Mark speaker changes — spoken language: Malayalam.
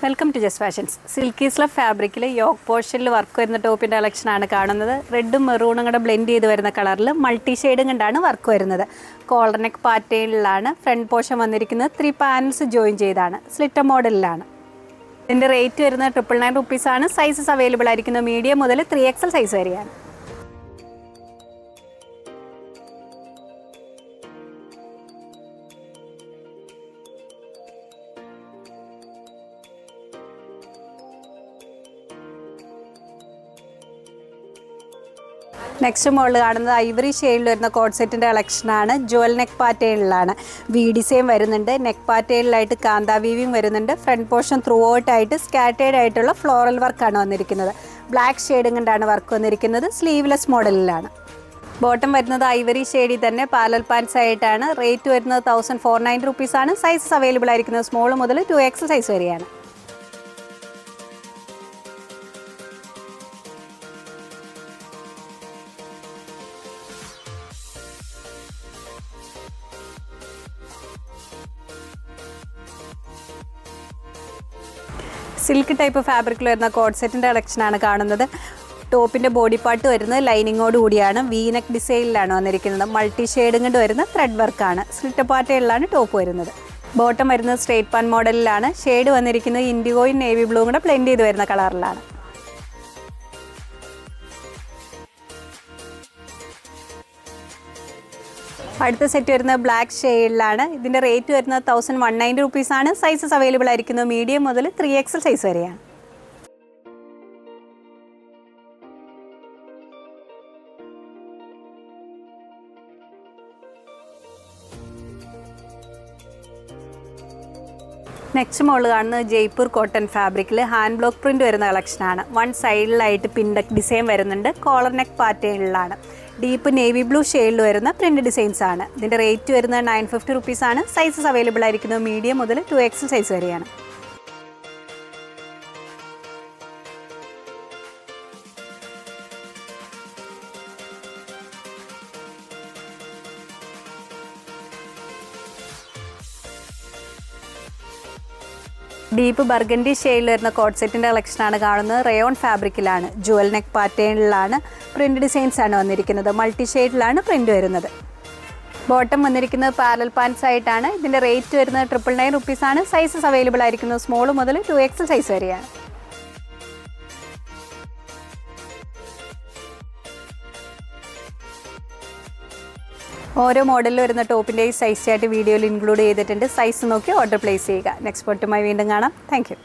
Speaker 1: Welcome to just fashions. സിൽക്കീസ്ല ഫാബ്രിക്കിൽ യോക്ക് പോർഷനിൽ വർക്ക് വരുന്ന ടോപ്പിൻ്റെ കളക്ഷനാണ് കാണുന്നത്. റെഡും മെറൂണും കൂടെ ബ്ലെൻഡ് ചെയ്ത് വരുന്ന കളറിൽ മൾട്ടി ഷെയ്ഡും കൊണ്ടാണ് വർക്ക് വരുന്നത്. കോളർ നെക്ക് പാറ്റേണിലാണ് ഫ്രണ്ട് പോർഷൻ വന്നിരിക്കുന്നത്. 3 പാനൽസ് ജോയിൻ ചെയ്താണ്. സ്ലിറ്റർ മോഡലിലാണ്. ഇതിൻ്റെ റേറ്റ് വരുന്നത് 999 റുപ്പീസാണ്. സൈസസ് അവൈലബിൾ ആയിരിക്കുന്നത് മീഡിയം മുതൽ 3XL സൈസ് വരെയാണ്. നെക്സ്റ്റ് മോഡൽ കാണുന്നത് ഐവറി ഷെയ്ഡിൽ വരുന്ന കോഡ് സെറ്റിൻ്റെ കളക്ഷനാണ്. ജുവൽ നെക്ക് പാറ്റേണിലാണ്. വി ഡിസൈൻ വരുന്നുണ്ട്. നെക്ക് പാറ്റേണിലായിട്ട് കാന്ത വീവിങ് വരുന്നുണ്ട്. ഫ്രണ്ട് പോർഷൻ ത്രൂ ഔട്ടായിട്ട് സ്കാറ്റേഡ് ആയിട്ടുള്ള ഫ്ലോറൽ വർക്കാണ് വന്നിരിക്കുന്നത്. ബ്ലാക്ക് ഷെയ്ഡും കൊണ്ടാണ് വർക്ക് വന്നിരിക്കുന്നത്. സ്ലീവ്ലെസ് മോഡലിലാണ്. ബോട്ടം വരുന്നത് ഐവറി ഷെയ്ഡിൽ തന്നെ പാരലൽ പാൻസ് ആയിട്ടാണ്. റേറ്റ് വരുന്നത് 1490 റുപ്പീസാണ്. സൈസസ് അവൈലബിൾ ആയിരിക്കുന്നത് സ്മോൾ മുതൽ 2XL സൈസ് വരെയാണ്. സിൽക്ക് ടൈപ്പ് ഫാബ്രിക്കിൽ വരുന്ന കോഡ് സെറ്റിൻ്റെ കളക്ഷനാണ് കാണുന്നത്. ടോപ്പിൻ്റെ ബോഡി പാർട്ട് വരുന്നത് ലൈനിങ്ങോട് കൂടിയാണ്. വീനെക്ക് ഡിസൈനിലാണ് വന്നിരിക്കുന്നത്. മൾട്ടി ഷെയ്ഡും കൊണ്ട് വരുന്ന ത്രെഡ് വർക്കാണ്. സ്ലിറ്റർ പാറ്റേണിലാണ് ടോപ്പ് വരുന്നത്. ബോട്ടം വരുന്നത് സ്ട്രേറ്റ് പാൻ മോഡലിലാണ്. ഷെയ്ഡ് വന്നിരിക്കുന്നത് ഇൻഡിഗോയും നേവി ബ്ലൂവും കൂടെ ബ്ലെൻഡ് ചെയ്ത് വരുന്ന കളറിലാണ്. അടുത്ത സെറ്റ് വരുന്നത് ബ്ലാക്ക് ഷെയ്ഡിലാണ്. ഇതിൻ്റെ റേറ്റ് വരുന്നത് 1190 റുപ്പീസാണ്. സൈസസ് അവൈലബിൾ ആയിരിക്കുന്നത് മീഡിയം മുതൽ 3XL സൈസ് വരെയാണ്. നെക്സ്റ്റ് മോഡൽ കാണുന്നത് ജയ്പൂർ കോട്ടൺ ഫാബ്രിക്കിൽ ഹാൻഡ് ബ്ലോക്ക് പ്രിൻറ്റ് വരുന്ന കളക്ഷനാണ്. വൺ സൈഡിലായിട്ട് പിൻഡക്ക് ഡിസൈൻ വരുന്നുണ്ട്. കോളർ നെക്ക് പാറ്റേണിലാണ്. ഡീപ്പ് നേവി ബ്ലൂ ഷെയ്ഡിൽ വരുന്ന പ്രിൻ്റ് ഡിസൈൻസ് ആണ്. ഇതിൻ്റെ റേറ്റ് വരുന്നത് 950 റുപ്പീസാണ്. സൈസസ് അവൈലബിൾ ആയിരിക്കുന്നത് മീഡിയം മുതൽ 2XL സൈസ് വരെയാണ്. ഡീപ്പ് ബർഗൻഡി ഷെയ്ഡിൽ വരുന്ന കോഡ് സെറ്റിൻ്റെ കളക്ഷനാണ് കാണുന്നത്. റയോൺ ഫാബ്രിക്കിലാണ്. ജുവൽ നെക്ക് പാറ്റേണിലാണ്. പ്രിൻ്റ് ഡിസൈൻസ് ആണ് വന്നിരിക്കുന്നത്. മൾട്ടി ഷെയ്ഡിലാണ് പ്രിൻ്റ് വരുന്നത്. ബോട്ടം വന്നിരിക്കുന്നത് പാരലൽ പാൻസ് ആയിട്ടാണ്. ഇതിൻ്റെ റേറ്റ് വരുന്നത് 999 റുപ്പീസാണ്. സൈസസ് അവൈലബിൾ ആയിരിക്കുന്നത് സ്മോൾ മുതൽ 2XL സൈസ് വരെയാണ്. ഓരോ മോഡലിൽ വരുന്ന ടോപ്പിൻ്റെ സൈസ് ആയിട്ട് വീഡിയോയിൽ ഇൻക്ലൂഡ് ചെയ്തിട്ടുണ്ട്. സൈസ് നോക്കി ഓർഡർ പ്ലേസ് ചെയ്യുക. നെക്സ്റ്റ് പോട്ടുമായി വീണ്ടും കാണാം. Thank you.